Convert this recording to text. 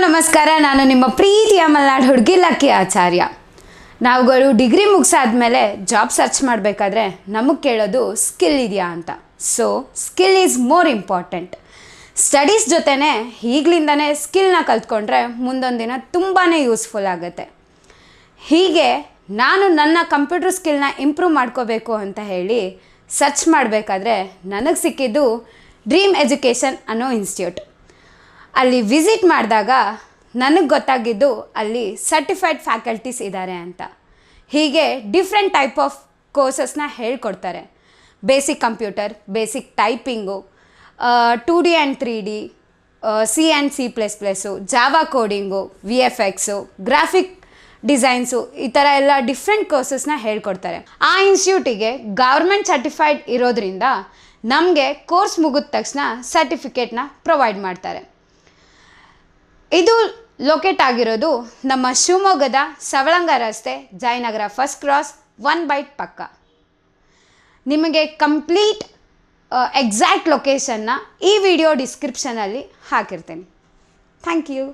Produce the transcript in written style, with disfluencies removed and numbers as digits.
ನಮಸ್ಕಾರ. ನಾನು ನಿಮ್ಮ ಪ್ರೀತಿಯ ಮಲೆನಾಡು ಹುಡುಗಿ ಲಕ್ಕಿ ಆಚಾರ್ಯ. ನಾವುಗಳು ಡಿಗ್ರಿ ಮುಗಿಸಾದ್ಮೇಲೆ ಜಾಬ್ ಸರ್ಚ್ ಮಾಡಬೇಕಾದ್ರೆ ನಮಗೆ ಕೇಳೋದು ಸ್ಕಿಲ್ ಇದೆಯಾ ಅಂತ. So skill is more important. Studies ಜೊತೆನೇ ಈಗಲಿಂದನೇ ಸ್ಕಿಲ್ನ ಕಲ್ತ್ಕೊಂಡ್ರೆ ಮುಂದೊಂದು ದಿನ ತುಂಬಾ ಯೂಸ್ಫುಲ್ ಆಗುತ್ತೆ. ಹೀಗೆ ನಾನು ನನ್ನ ಕಂಪ್ಯೂಟರ್ ಸ್ಕಿಲ್ನ ಇಂಪ್ರೂವ್ ಮಾಡ್ಕೋಬೇಕು ಅಂತ ಹೇಳಿ ಸರ್ಚ್ ಮಾಡಬೇಕಾದ್ರೆ ನನಗೆ ಸಿಕ್ಕಿದ್ದು ಡ್ರೀಮ್ ಎಜುಕೇಷನ್ ಅನ್ನೋ ಇನ್ಸ್ಟಿಟ್ಯೂಟ್. ಅಲ್ಲಿ ವಿಸಿಟ್ ಮಾಡಿದಾಗ ನನಗೆ ಗೊತ್ತಾಗಿದ್ದು ಅಲ್ಲಿ ಸರ್ಟಿಫೈಡ್ ಫ್ಯಾಕಲ್ಟೀಸ್ ಇದ್ದಾರೆ ಅಂತ. ಹೀಗೆ ಡಿಫ್ರೆಂಟ್ ಟೈಪ್ ಆಫ್ ಕೋರ್ಸಸ್ನ ಹೇಳ್ಕೊಡ್ತಾರೆ. Basic computer, basic typing, 2D and 3D, C and C++, Java coding, VFX, graphic designs, ಈ ಥರ ಎಲ್ಲ ಡಿಫ್ರೆಂಟ್ ಕೋರ್ಸಸ್ನ ಹೇಳ್ಕೊಡ್ತಾರೆ. ಆ ಇನ್ಸ್ಟಿಟ್ಯೂಟಿಗೆ ಗೌರ್ಮೆಂಟ್ ಸರ್ಟಿಫೈಡ್ ಇರೋದ್ರಿಂದ ನಮಗೆ ಕೋರ್ಸ್ ಮುಗಿದ ತಕ್ಷಣ ಸರ್ಟಿಫಿಕೇಟ್ನ ಪ್ರೊವೈಡ್ ಮಾಡ್ತಾರೆ. ಇದು ಲೊಕೇಟ್ ಆಗಿರೋದು ನಮ್ಮ ಶಿವಮೊಗ್ಗದ ಸವಳಂಗ ರಸ್ತೆ, ಜಯನಗರ ಫಸ್ಟ್ ಕ್ರಾಸ್, 1 ಬೈಟ್ ಪಕ್ಕ. ನಿಮಗೆ ಕಂಪ್ಲೀಟ್ ಎಕ್ಸಾಕ್ಟ್ ಲೊಕೇಶನ್ನ ಈ ವಿಡಿಯೋ ಡಿಸ್ಕ್ರಿಪ್ಷನಲ್ಲಿ ಹಾಕಿರ್ತೀನಿ. Thank you.